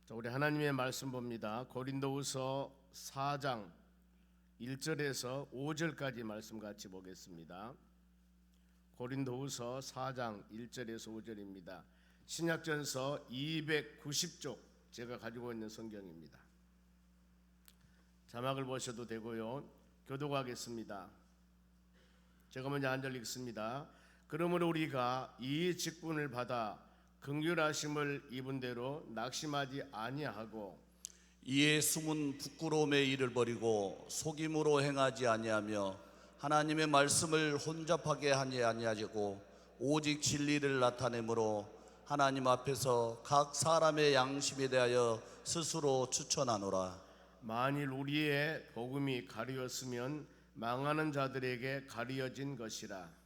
자, 우리 하나님의 말씀 봅니다. 고린도후서 4장 1절에서 5절까지 말씀 같이 보겠습니다. 고린도후서 4장 1절에서 5절입니다. 신약전서 290쪽 제가 가지고 있는 성경입니다. 자막을 보셔도 되고요. 교독하겠습니다. 제가 먼저 한 절 읽습니다. 그러므로 우리가 이 직분을 받아 긍휼하심을 입은 대로 낙심하지 아니하고 이에 숨은 부끄러움의 일을 버리고 속임으로 행하지 아니하며 하나님의 말씀을 혼잡하게 하지 아니하고 오직 진리를 나타내므로 하나님 앞에서 각 사람의 양심에 대하여 스스로 추천하노라. 만일 우리의 복음이 가리웠으면 망하는 자들에게 가리워진 것이라.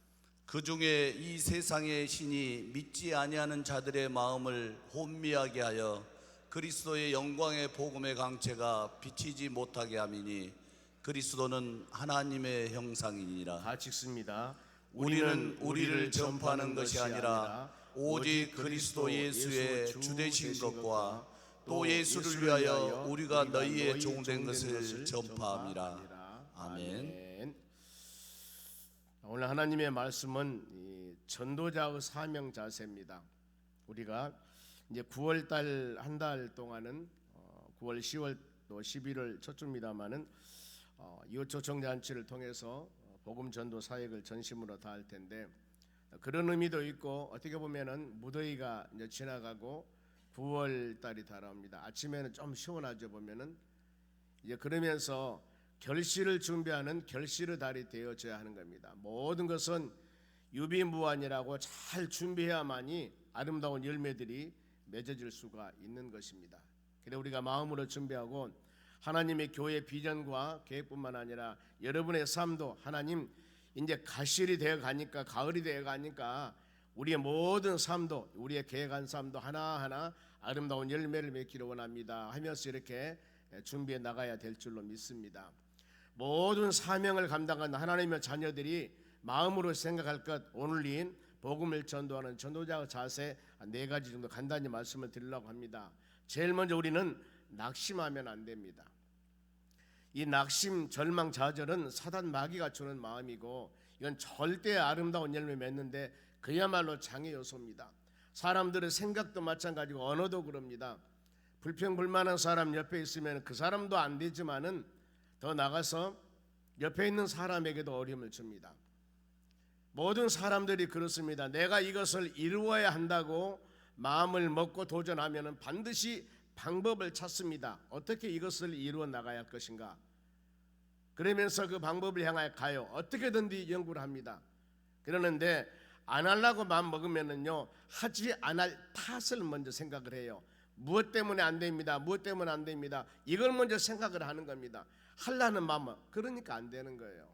그 중에 이 세상의 신이 믿지 아니하는 자들의 마음을 혼미하게 하여 그리스도의 영광의 복음의 강체가 비치지 못하게 함이니 그리스도는 하나님의 형상이니라. 같이 읽습니다. 우리는 우리를 전파하는 것이 아니라 오직 그리스도 예수의 주되신 것과 또 예수를 위하여 우리가 너희의 종된 것을 전파함이라. 아멘. 오늘 하나님의 말씀은 이 전도자의 사명 자세입니다. 우리가 이제 9월달 한 달 동안은 9월, 10월 또 11월 첫 주입니다만은 이웃 초청 잔치를 통해서 복음 전도 사역을 전심으로 다할 텐데 그런 의미도 있고 어떻게 보면은 무더위가 이제 지나가고 9월 달이 다가옵니다. 아침에는 좀 시원하죠 보면은 이제 그러면서 결실을 준비하는 결실의 달이 되어져야 하는 겁니다. 모든 것은 유비무환이라고 잘 준비해야만이 아름다운 열매들이 맺어질 수가 있는 것입니다. 그래서 우리가 마음으로 준비하고 하나님의 교회 비전과 계획뿐만 아니라 여러분의 삶도 하나님 이제 가실이 되어 가니까 가을이 되어 가니까 우리의 모든 삶도 우리의 계획한 삶도 하나하나 아름다운 열매를 맺기를 원합니다 하면서 이렇게 준비해 나가야 될 줄로 믿습니다. 모든 사명을 감당하는 하나님의 자녀들이 마음으로 생각할 것 오늘린 복음을 전도하는 전도자의 자세 4가지 정도 간단히 말씀을 드리려고 합니다. 제일 먼저 우리는 낙심하면 안 됩니다. 이 낙심, 절망, 좌절은 사단 마귀가 주는 마음이고 이건 절대 아름다운 열매 맺는데 그야말로 장애 요소입니다. 사람들의 생각도 마찬가지고 언어도 그럽니다. 불평불만한 사람 옆에 있으면 그 사람도 안 되지만은 더 나가서 옆에 있는 사람에게도 어려움을 줍니다. 모든 사람들이 그렇습니다. 내가 이것을 이루어야 한다고 마음을 먹고 도전하면 반드시 방법을 찾습니다. 어떻게 이것을 이루어 나가야 할 것인가. 그러면서 그 방법을 향하여 가요. 어떻게든지 연구를 합니다. 그러는데 안 하려고 마음 먹으면은요 하지 않을 탓을 먼저 생각을 해요. 무엇 때문에 안 됩니다. 무엇 때문에 안 됩니다. 이걸 먼저 생각을 하는 겁니다. 하려는 마음은 그러니까 안 되는 거예요.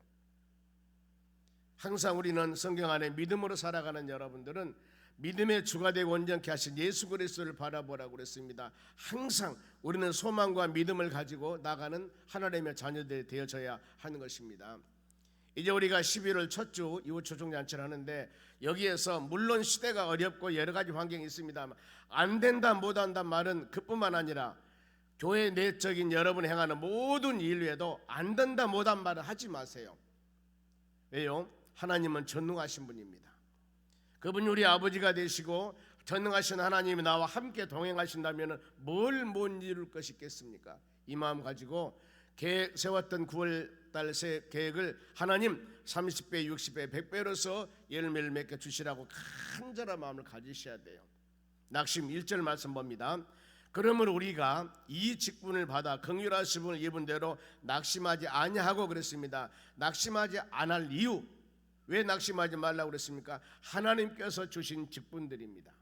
항상 우리는 성경 안에 믿음으로 살아가는 여러분들은 믿음의 주가 되고 온전케 하신 예수 그리스도를 바라보라고 그랬습니다. 항상 우리는 소망과 믿음을 가지고 나가는 하나님의 자녀들이 되어져야 하는 것입니다. 이제 우리가 11월 첫 주 이웃 초청 잔치를 하는데 여기에서 물론 시대가 어렵고 여러 가지 환경이 있습니다만 안 된다 못한다 말은 그뿐만 아니라 교회 내적인 여러분이 행하는 모든 일 외에도 안 된다 못한 말을 하지 마세요. 왜요? 하나님은 전능하신 분입니다. 그분이 우리 아버지가 되시고 전능하신 하나님이 나와 함께 동행하신다면 뭘 못 이룰 것이 있겠습니까? 이 마음 가지고 계획 세웠던 9월달 새 계획을 하나님 30배, 60배, 100배로서 열매를 맺게 주시라고 간절한 마음을 가지셔야 돼요. 낙심 1절 말씀 봅니다. 그러므로 우리가 이 직분을 받아 긍휼하심을 입은 대로 낙심하지 아니하고 그랬습니다. 낙심하지 않을 이유, 왜 낙심하지 말라고 그랬습니까? 하나님께서 주신 직분들입니다.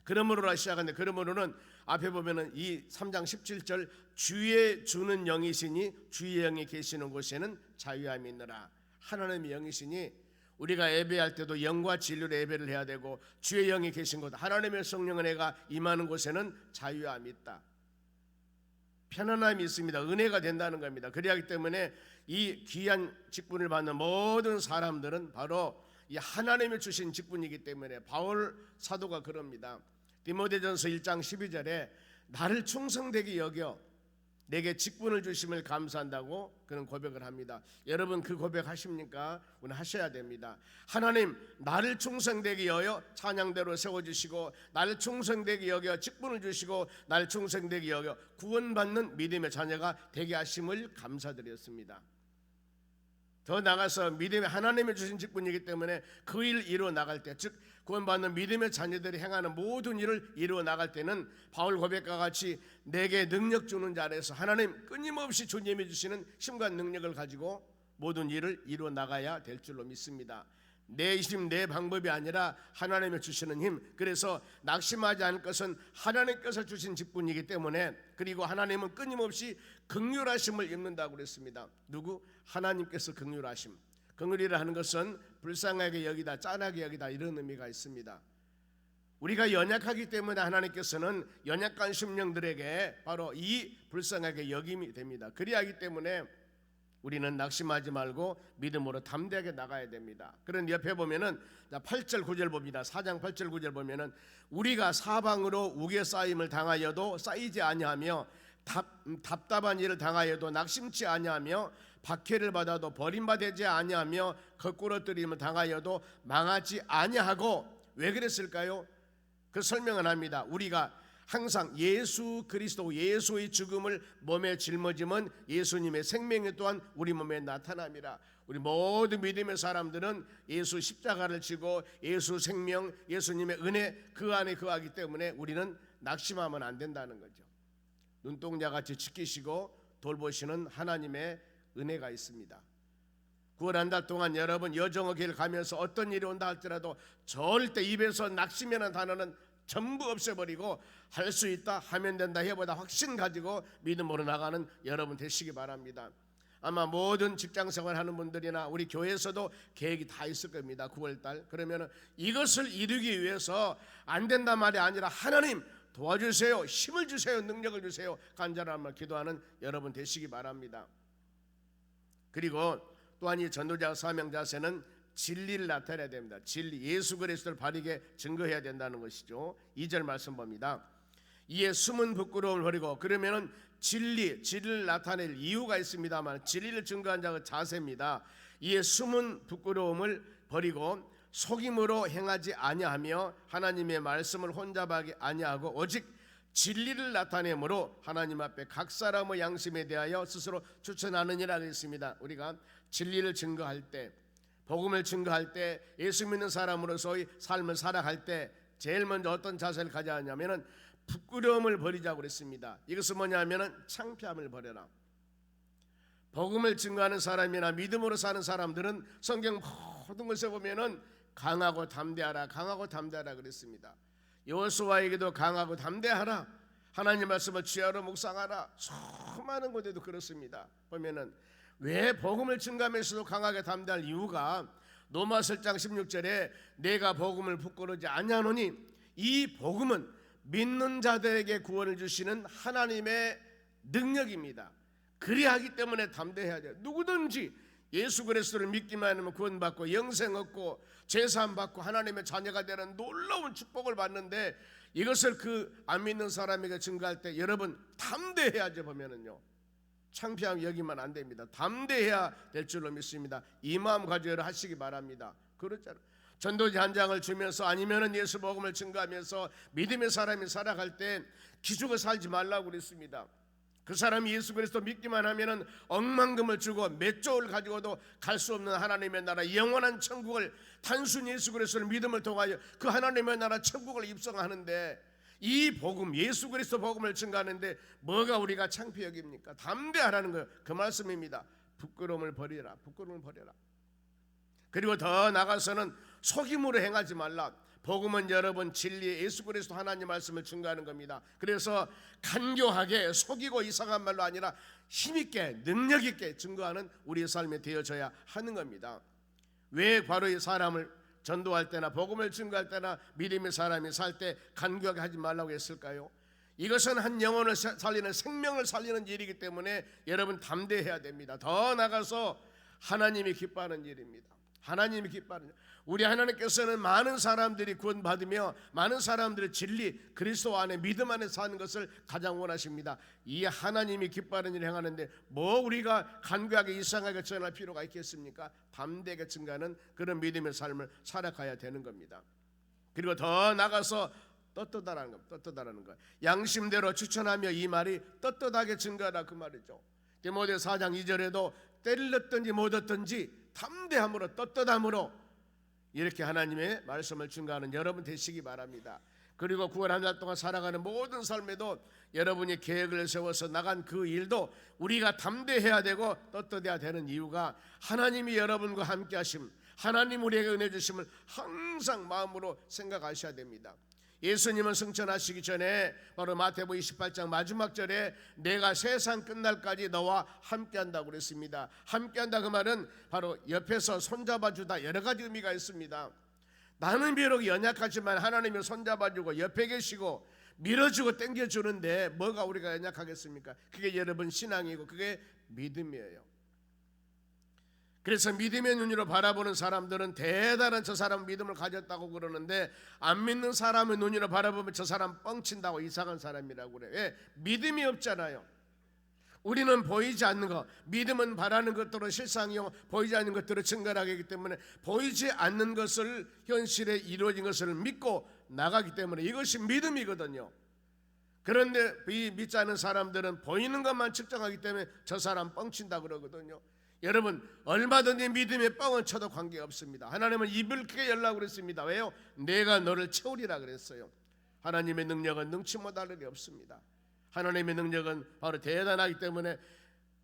그러므로라 시작하는데 그러므로는 앞에 보면은 이 3장 17절 주의 주는 영이시니 주의 영이 계시는 곳에는 자유함이 있느라. 하나님의 영이시니 우리가 예배할 때도 영과 진리로 예배를 해야 되고 주의 영이 계신 곳 하나님의 성령 은혜가 임하는 곳에는 자유함이 있다. 편안함이 있습니다. 은혜가 된다는 겁니다. 그렇기 때문에 이 귀한 직분을 받는 모든 사람들은 바로 이 하나님이 주신 직분이기 때문에 바울 사도가 그럽니다. 디모데전서 1장 12절에 나를 충성되게 여겨 내게 직분을 주심을 감사한다고 그는 고백을 합니다. 여러분 그 고백하십니까? 오늘 하셔야 됩니다. 하나님 나를 충성되게 여겨 찬양대로 세워주시고 나를 충성되게 여겨 직분을 주시고 나를 충성되게 여겨 구원받는 믿음의 자녀가 되게 하심을 감사드렸습니다. 더 나아가서 믿음의 하나님이 주신 직분이기 때문에 그 일 이루어 나갈 때, 즉 구원받는 믿음의 자녀들이 행하는 모든 일을 이루어 나갈 때는 바울 고백과 같이 내게 능력 주는 자 안에서 하나님 끊임없이 주님이 주시는 힘과 능력을 가지고 모든 일을 이루어 나가야 될 줄로 믿습니다. 내 힘, 내 방법이 아니라 하나님이 주시는 힘. 그래서 낙심하지 않을 것은 하나님께서 주신 직분이기 때문에, 그리고 하나님은 끊임없이 긍휼하심을 입는다고 그랬습니다. 누구? 하나님께서 긍휼하심. 긍휼이라 하는 것은 불쌍하게 여기다, 짠하게 여기다, 이런 의미가 있습니다. 우리가 연약하기 때문에 하나님께서는 연약한 심령들에게 바로 이 불쌍하게 여김이 됩니다. 그리하기 때문에 우리는 낙심하지 말고 믿음으로 담대하게 나가야 됩니다. 그런 옆에 보면은 8절 9절 봅니다. 4장 8절 9절 보면은 우리가 사방으로 우겨 쌓임을 당하여도 쌓이지 아니하며 답답한 일을 당하여도 낙심치 아니하며 박해를 받아도 버림받지 아니하며 거꾸러뜨림을 당하여도 망하지 아니하고. 왜 그랬을까요? 그 설명을 합니다. 우리가 항상 예수 그리스도, 예수의 죽음을 몸에 짊어지면 예수님의 생명이 또한 우리 몸에 나타납니다. 우리 모든 믿음의 사람들은 예수 십자가를 지고 예수 생명, 예수님의 은혜 그 안에 거하기 때문에 우리는 낙심하면 안 된다는 거죠. 눈동자같이 지키시고 돌보시는 하나님의 은혜가 있습니다. 9월 한 달 동안 여러분 여정의 길 가면서 어떤 일이 온다 할지라도 절대 입에서 낙심이라는 단어는 전부 없애버리고 할 수 있다, 하면 된다, 해보다 확신 가지고 믿음으로 나가는 여러분 되시기 바랍니다. 아마 모든 직장생활 하는 분들이나 우리 교회에서도 계획이 다 있을 겁니다. 9월달 그러면 이것을 이루기 위해서 안 된단 말이 아니라 하나님 도와주세요, 힘을 주세요, 능력을 주세요, 간절함을 기도하는 여러분 되시기 바랍니다. 그리고 또한 이 전도자 사명 자세는 진리를 나타내야 됩니다. 진리, 예수 그리스도를 바르게 증거해야 된다는 것이죠. 2절 말씀 봅니다. 이에 숨은 부끄러움을 버리고, 그러면은 진리를 나타낼 이유가 있습니다만 진리를 증거한 자의 자세입니다. 이에 숨은 부끄러움을 버리고 속임으로 행하지 아니하며 하나님의 말씀을 혼잡하게 아니하고 오직 진리를 나타내므로 하나님 앞에 각 사람의 양심에 대하여 스스로 추천하느니라 했습니다. 우리가 진리를 증거할 때, 복음을 증거할 때, 예수 믿는 사람으로서의 삶을 살아갈 때 제일 먼저 어떤 자세를 가져야 하냐면은 부끄러움을 버리자고 그랬습니다. 이것은 뭐냐면은 창피함을 버려라. 복음을 증거하는 사람이나 믿음으로 사는 사람들은 성경 모든 것에 보면은 강하고 담대하라, 강하고 담대하라 그랬습니다. 여호수아에게도 강하고 담대하라, 하나님 말씀을 주야로 묵상하라, 수많은 곳에도 그렇습니다. 보면은 왜 복음을 증거하면서도 강하게 담대할 이유가 로마서 1장 16절에 내가 복음을 부끄러우지 아니하노니 이 복음은 믿는 자들에게 구원을 주시는 하나님의 능력입니다. 그리하기 때문에 담대해야 돼요. 누구든지 예수 그리스도를 믿기만 하면 구원받고 영생 얻고 제사함 받고 하나님의 자녀가 되는 놀라운 축복을 받는데, 이것을 그 안 믿는 사람에게 증거할 때 여러분 담대해야죠. 보면은요, 창피함 여기만 안 됩니다. 담대해야 될 줄로 믿습니다. 이 마음 가지고 하시기 바랍니다. 그렇잖아요. 전도지 한 장을 주면서 아니면은 예수 복음을 증거하면서 믿음의 사람이 살아갈 때 기죽어 살지 말라고 그랬습니다. 그 사람이 예수 그리스도 믿기만 하면은 억만금을 주고 몇 조를 가지고도 갈 수 없는 하나님의 나라, 영원한 천국을 단순히 예수 그리스도를 믿음을 통하여 그 하나님의 나라 천국을 입성하는데, 이 복음, 예수 그리스도 복음을 증거하는데 뭐가 우리가 창피 여깁니까? 담대하라는 거예요. 그 말씀입니다. 부끄러움을 버리라, 부끄러움을 버려라. 그리고 더 나가서는 속임으로 행하지 말라. 복음은 여러분 진리, 예수 그리스도 하나님 말씀을 증거하는 겁니다. 그래서 간교하게 속이고 이상한 말로 아니라 힘있게 능력있게 증거하는 우리의 삶이 되어져야 하는 겁니다. 왜 바로 이 사람을 전도할 때나 복음을 증거할 때나 믿음의 사람이 살 때 간교하게 하지 말라고 했을까요? 이것은 한 영혼을 살리는, 생명을 살리는 일이기 때문에 여러분 담대해야 됩니다. 더 나가서 하나님이 기뻐하는 일입니다. 하나님이 기뻐하는, 우리 하나님께서는 많은 사람들이 구원받으며 많은 사람들의 진리 그리스도 안에 믿음 안에 사는 것을 가장 원하십니다. 이 하나님이 기뻐하는 일을 행하는데 뭐 우리가 간교하게 이상하게 전할 필요가 있겠습니까? 담대하게 증가하는 그런 믿음의 삶을 살아가야 되는 겁니다. 그리고 더 나가서 떳떳하라는 것, 떳떳하라는 것. 양심대로 추천하며, 이 말이 떳떳하게 증거하라 그 말이죠. 디모데 4장 2절에도 때를 얻든지 못 얻든지 담대함으로 떳떳함으로 이렇게 하나님의 말씀을 증거하는 여러분 되시기 바랍니다. 그리고 9월 한 달 동안 살아가는 모든 삶에도 여러분이 계획을 세워서 나간 그 일도 우리가 담대해야 되고 떳떳해야 되는 이유가 하나님이 여러분과 함께 하심, 하나님 우리에게 은혜 주심을 항상 마음으로 생각하셔야 됩니다. 예수님은 승천하시기 전에 바로 마태복음 28장 마지막 절에 내가 세상 끝날까지 너와 함께한다고 그랬습니다. 함께한다 그 말은 바로 옆에서 손잡아주다, 여러 가지 의미가 있습니다. 나는 비록 연약하지만 하나님이 손잡아주고 옆에 계시고 밀어주고 당겨주는데 뭐가 우리가 연약하겠습니까? 그게 여러분 신앙이고 그게 믿음이에요. 그래서 믿음의 눈으로 바라보는 사람들은 대단한 저 사람 믿음을 가졌다고 그러는데, 안 믿는 사람의 눈으로 바라보면 저 사람 뻥친다고 이상한 사람이라고 그래요. 왜? 믿음이 없잖아요. 우리는 보이지 않는 것, 믿음은 바라는 것들로 실상이요 보이지 않는 것들을 증거하게 하기 때문에 보이지 않는 것을 현실에 이루어진 것을 믿고 나가기 때문에 이것이 믿음이거든요. 그런데 이 믿지 않는 사람들은 보이는 것만 측정하기 때문에 저 사람 뻥친다 그러거든요. 여러분, 얼마든지 믿음의 뻥은 쳐도 관계없습니다. 하나님은 입을 크게 열라고 그랬습니다. 왜요? 내가 너를 채우리라 그랬어요. 하나님의 능력은 능치 못할 일이 없습니다. 하나님의 능력은 바로 대단하기 때문에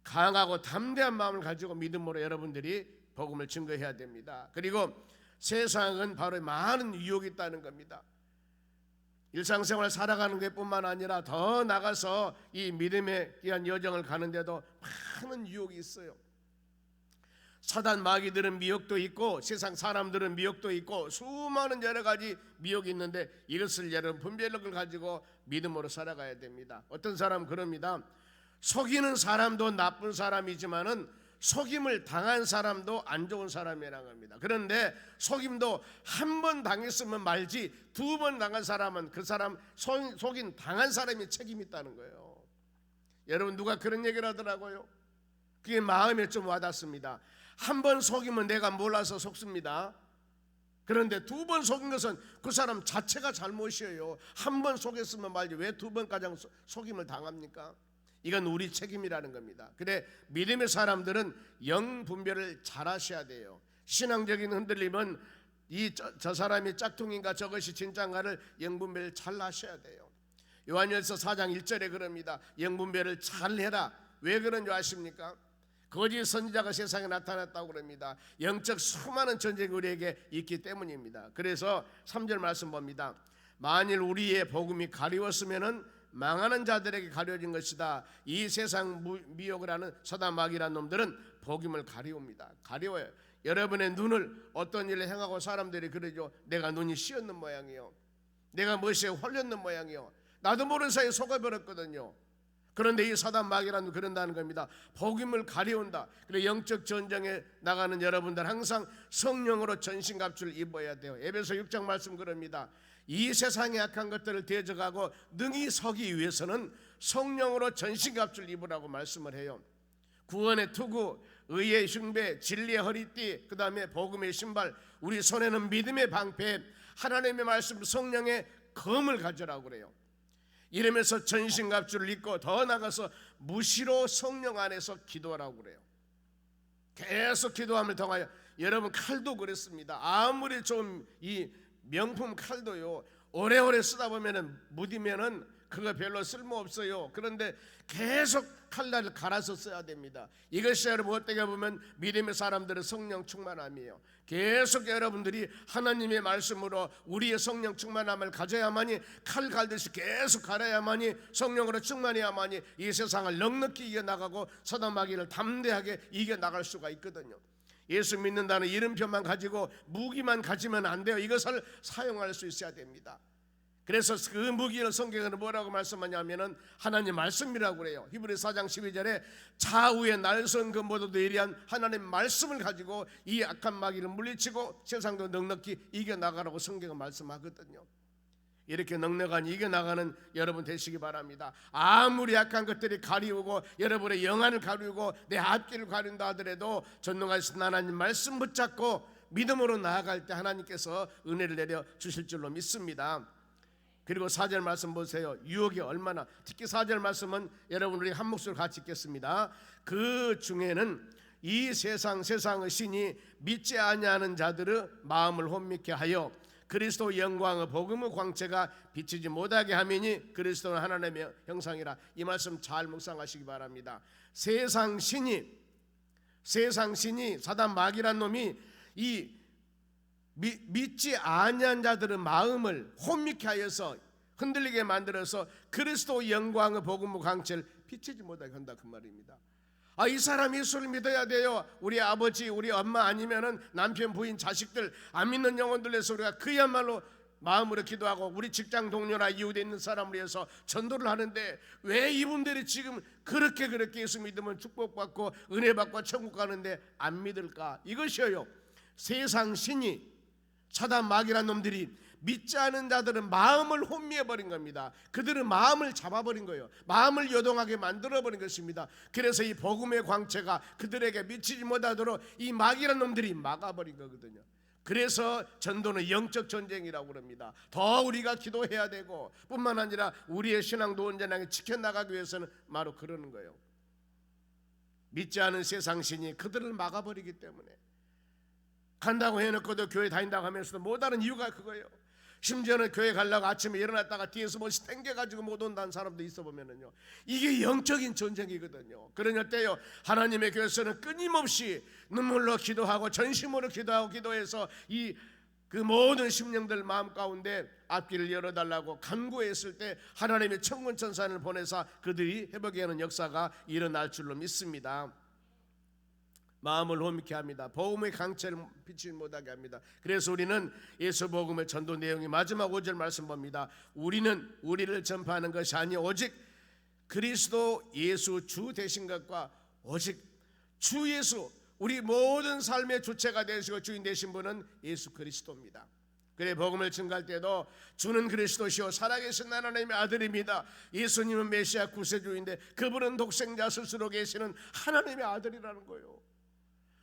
강하고 담대한 마음을 가지고 믿음으로 여러분들이 복음을 증거해야 됩니다. 그리고 세상은 바로 많은 유혹이 있다는 겁니다. 일상생활 살아가는 것뿐만 아니라 더 나가서 이 믿음의 귀한 여정을 가는데도 많은 유혹이 있어요. 사단 마귀들은 미혹도 있고 세상 사람들은 미혹도 있고 수많은 여러 가지 미혹이 있는데 이것을 여러분 분별력을 가지고 믿음으로 살아가야 됩니다. 어떤 사람은 그럽니다. 속이는 사람도 나쁜 사람이지만은 속임을 당한 사람도 안 좋은 사람이라는 겁니다. 그런데 속임도 한 번 당했으면 말지 두 번 당한 사람은 그 사람 속인 당한 사람이 책임이 있다는 거예요. 여러분, 누가 그런 얘기를 하더라고요. 그게 마음에 좀 와닿습니다. 한 번 속이면 내가 몰라서 속습니다. 그런데 두 번 속인 것은 그 사람 자체가 잘못이에요. 한 번 속였으면 말지 왜 두 번까지 속임을 당합니까? 이건 우리 책임이라는 겁니다. 그래, 믿음의 사람들은 영 분별을 잘 하셔야 돼요. 신앙적인 흔들림은 저 사람이 짝퉁인가 저것이 진짜인가를 영 분별을 잘 하셔야 돼요. 요한일서 4장 1절에 그럽니다. 영 분별을 잘 해라. 왜 그런 줄 아십니까? 거짓 선지자가 세상에 나타났다고 그럽니다. 영적 수많은 전쟁이 우리에게 있기 때문입니다. 그래서 3절 말씀 봅니다. 만일 우리의 복음이 가리웠으면은 망하는 자들에게 가려진 것이다. 이 세상 미혹을 하는 사단 마귀라는 놈들은 복음을 가리웁니다. 가리워요. 여러분의 눈을 어떤 일을 행하고 사람들이 그러죠. 내가 눈이 씌었는 모양이요, 내가 무엇에 홀렸는 모양이요, 나도 모르는 사이에 속아버렸거든요. 그런데 이 사단 마귀라는 그런다는 겁니다. 복음을 가려운다. 그래, 영적 전쟁에 나가는 여러분들 항상 성령으로 전신갑주를 입어야 돼요. 에베소 6장 말씀 그럽니다. 이 세상의 악한 것들을 대적하고 능히 서기 위해서는 성령으로 전신갑주를 입으라고 말씀을 해요. 구원의 투구, 의의 흉배, 진리의 허리띠, 그 다음에 복음의 신발, 우리 손에는 믿음의 방패, 하나님의 말씀, 성령의 검을 가져라고 그래요. 이러면서 전신갑주를 입고 더 나가서 무시로 성령 안에서 기도하라고 그래요. 계속 기도함을 통하여, 여러분 칼도 그랬습니다. 아무리 좀 이 명품 칼도요 오래오래 쓰다 보면은 무디면은 그거 별로 쓸모없어요. 그런데 계속 칼날을 갈아서 써야 됩니다. 이것이 여러분 어떻게 보면 믿음의 사람들의 성령 충만함이에요. 계속 여러분들이 하나님의 말씀으로 우리의 성령 충만함을 가져야만이, 칼 갈듯이 계속 갈아야만이, 성령으로 충만해야만이 이 세상을 넉넉히 이겨나가고 사단 마귀를 담대하게 이겨나갈 수가 있거든요. 예수 믿는다는 이름표만 가지고 무기만 가지면 안 돼요. 이것을 사용할 수 있어야 됩니다. 그래서 그 무기를 성경에는 뭐라고 말씀하냐면은 하나님 말씀이라고 그래요. 히브리서 4장 12절에 좌우에 날선 그 모두도 예리한 하나님 말씀을 가지고 이 악한 마귀를 물리치고 세상도 넉넉히 이겨나가라고 성경은 말씀하거든요. 이렇게 넉넉한 이겨나가는 여러분 되시기 바랍니다. 아무리 약한 것들이 가리우고 여러분의 영안을 가리우고 내 앞길을 가린다 하더라도 전능하신 하나님 말씀 붙잡고 믿음으로 나아갈 때 하나님께서 은혜를 내려 주실 줄로 믿습니다. 그리고 4절 말씀 보세요. 유혹이 얼마나, 특히 4절 말씀은 여러분 우리 한 목소리로 같이 읽겠습니다. 그 중에는 이 세상의 신이 믿지 아니하는 자들의 마음을 혼미케 하여 그리스도 영광의 복음의 광채가 비치지 못하게 하미니 그리스도는 하나님의 형상이라. 이 말씀 잘 묵상하시기 바랍니다. 세상 신이 사단 마귀란 놈이 이 믿지 아니한 자들의 마음을 혼미케 하여서 흔들리게 만들어서 그리스도 영광의 복음의 광채를 비치지 못하게 한다 그 말입니다. 이 사람 예수를 믿어야 돼요. 우리 아버지, 우리 엄마 아니면은 남편, 부인, 자식들 안 믿는 영혼들에서 우리가 그야말로 마음으로 기도하고 우리 직장 동료나 이웃에 있는 사람을 위해서 전도를 하는데 왜 이분들이 지금 그렇게 예수 믿으면 축복받고 은혜 받고 천국 가는데 안 믿을까? 이것이에요. 세상 신이 사단 마귀란 놈들이 믿지 않은 자들은 마음을 혼미해버린 겁니다. 그들은 마음을 잡아버린 거예요. 마음을 요동하게 만들어버린 것입니다. 그래서 이 복음의 광채가 그들에게 미치지 못하도록 이 마귀란 놈들이 막아버린 거거든요. 그래서 전도는 영적 전쟁이라고 그럽니다. 더 우리가 기도해야 되고 뿐만 아니라 우리의 신앙도 온전하게 지켜나가기 위해서는 바로 그러는 거예요. 믿지 않은 세상 신이 그들을 막아버리기 때문에 간다고 해놓고도 교회 다닌다고 하면서도 못하는 이유가 그거예요. 심지어는 교회 가려고 아침에 일어났다가 뒤에서 뭐 땡겨가지고 못 온다는 사람도 있어 보면은요, 이게 영적인 전쟁이거든요. 그러냐 때요 하나님의 교회에서는 끊임없이 눈물로 기도하고 전심으로 기도하고 기도해서 그 모든 심령들 마음 가운데 앞길을 열어달라고 간구했을 때 하나님의 천군 천사를 보내사 그들이 회복해 하는 역사가 일어날 줄로 믿습니다. 마음을 혼미케 합니다. 복음의 강체를 비치지 못하게 합니다. 그래서 우리는 예수 복음의 전도 내용이 마지막 5절 말씀 봅니다. 우리는 우리를 전파하는 것이 아니 오직 그리스도 예수 주 되신 것과 오직 주 예수, 우리 모든 삶의 주체가 되시고 주인 되신 분은 예수 그리스도입니다. 그래 복음을 증거할 때도 주는 그리스도시요 살아계신 하나님의 아들입니다. 예수님은 메시아 구세주인데 그분은 독생자 스스로 계시는 하나님의 아들이라는 거예요.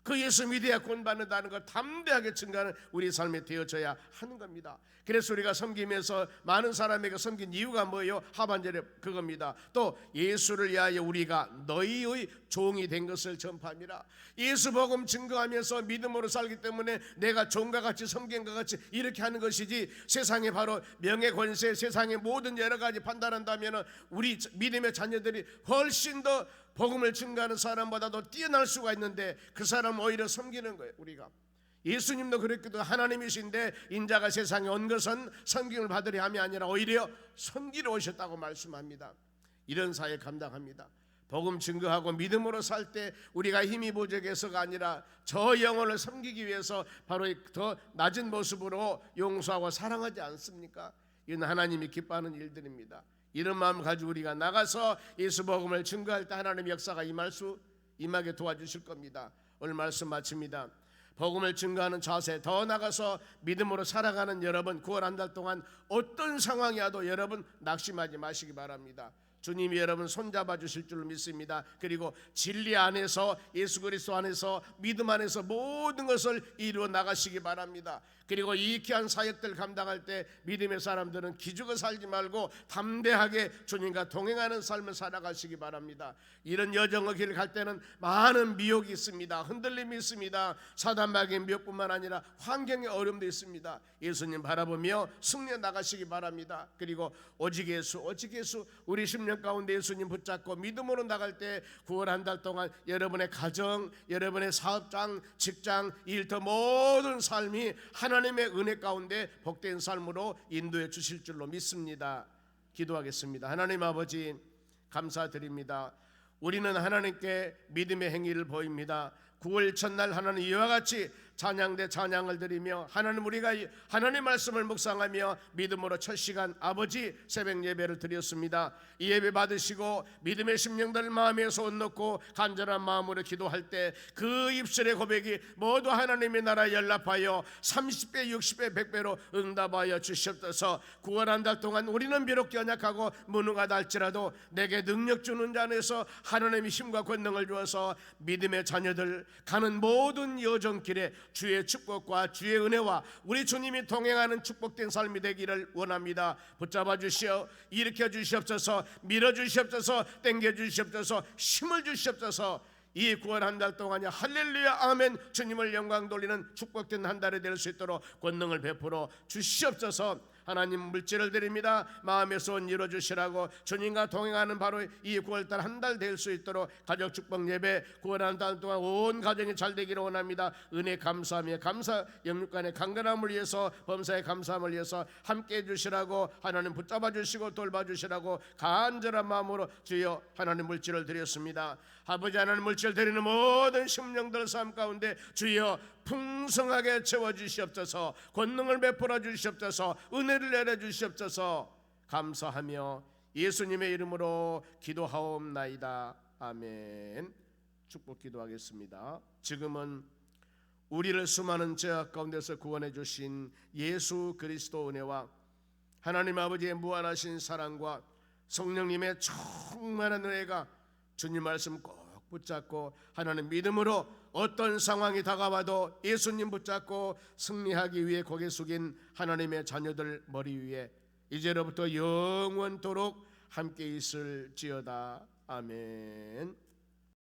그 예수 믿어야 구원받는다는 걸 담대하게 증거하는 우리 삶에 되어져야 하는 겁니다. 그래서 우리가 섬기면서 많은 사람에게 섬긴 이유가 뭐예요? 하반절에 그겁니다. 또 예수를 위하여 우리가 너희의 종이 된 것을 전파함이라. 예수 복음 증거하면서 믿음으로 살기 때문에 내가 종과 같이 섬긴 것 같이 이렇게 하는 것이지, 세상에 바로 명예 권세, 세상의 모든 여러 가지 판단한다면 우리 믿음의 자녀들이 훨씬 더 복음을 증거하는 사람보다도 뛰어날 수가 있는데 그 사람 오히려 섬기는 거예요. 우리가 예수님도 그랬기도 하나님이신데 인자가 세상에 온 것은 섬김을 받으려 함이 아니라 오히려 섬기러 오셨다고 말씀합니다. 이런 사회 감당합니다. 복음 증거하고 믿음으로 살 때 우리가 힘이 부족해서가 아니라 저 영혼을 섬기기 위해서 바로 더 낮은 모습으로 용서하고 사랑하지 않습니까? 이건 하나님이 기뻐하는 일들입니다. 이런 마음 가지고 우리가 나가서 예수 복음을 증거할 때 하나님의 역사가 임하게 도와주실 겁니다. 오늘 말씀 마칩니다. 복음을 증거하는 자세, 더 나가서 믿음으로 살아가는 여러분, 9월 한 달 동안 어떤 상황이 와도 여러분 낙심하지 마시기 바랍니다. 주님이 여러분 손잡아 주실 줄 믿습니다. 그리고 진리 안에서, 예수 그리스도 안에서, 믿음 안에서 모든 것을 이루어 나가시기 바랍니다. 그리고 이 귀한 사역들 감당할 때 믿음의 사람들은 기죽어 살지 말고 담대하게 주님과 동행하는 삶을 살아가시기 바랍니다. 이런 여정의 길을 갈 때는 많은 미혹이 있습니다. 흔들림이 있습니다. 사단마귀의 미혹뿐만 아니라 환경의 어려움도 있습니다. 예수님 바라보며 승리해 나가시기 바랍니다. 그리고 오직 예수, 우리 10년 가운데 예수님 붙잡고 믿음으로 나갈 때 9월 한 달 동안 여러분의 가정, 여러분의 사업장, 직장, 일터 모든 삶이 하나님의 은혜 가운데 복된 삶으로 인도해 주실 줄로 믿습니다. 기도하겠습니다. 하나님 아버지 감사드립니다. 우리는 하나님께 믿음의 행위를 보입니다. 9월 첫날 하나님 이와 같이 찬양대 찬양을 드리며 하나님 우리가 하나님의 말씀을 묵상하며 믿음으로 첫 시간 아버지 새벽 예배를 드렸습니다. 이 예배 받으시고 믿음의 심령들 마음에 손 넣고 간절한 마음으로 기도할 때 그 입술의 고백이 모두 하나님의 나라에 연락하여 30배 60배 100배로 응답하여 주시옵소서. 구원한 달 동안 우리는 비록 연약하고 무능하다 할지라도 내게 능력 주는 자 안에서 하나님의 힘과 권능을 주어서 믿음의 자녀들 가는 모든 여정길에 주의 축복과 주의 은혜와 우리 주님이 동행하는 축복된 삶이 되기를 원합니다. 붙잡아 주시어 일으켜 주시옵소서. 밀어 주시옵소서. 당겨 주시옵소서. 힘을 주시옵소서. 이 구원 한 달 동안에 할렐루야 아멘 주님을 영광 돌리는 축복된 한 달이 될 수 있도록 권능을 베풀어 주시옵소서. 하나님 물질을 드립니다. 마음의 소원 이루어주시라고 주님과 동행하는 바로 이 9월달 한 달 될 수 있도록 가족 축복 예배 구원하는 달 동안 온 가정이 잘 되기를 원합니다. 은혜 감사하며 감사 영육간의 강건함을 위해서 범사의 감사함을 위해서 함께 해주시라고 하나님 붙잡아 주시고 돌봐 주시라고 간절한 마음으로 주여 하나님 물질을 드렸습니다. 아버지 하나님 물질 드리는 모든 심령들 삶 가운데 주여 풍성하게 채워주시옵소서. 권능을 베풀어 주시옵소서. 은혜를 내려주시옵소서. 감사하며 예수님의 이름으로 기도하옵나이다. 아멘. 축복 기도하겠습니다. 지금은 우리를 수많은 죄악 가운데서 구원해 주신 예수 그리스도 은혜와 하나님 아버지의 무한하신 사랑과 성령님의 충만한 은혜가 주님 말씀 꼭 붙잡고 하나님 믿음으로 어떤 상황이 다가와도 예수님 붙잡고 승리하기 위해 고개 숙인 하나님의 자녀들 머리 위에 이제로부터 영원토록 함께 있을지어다. 아멘.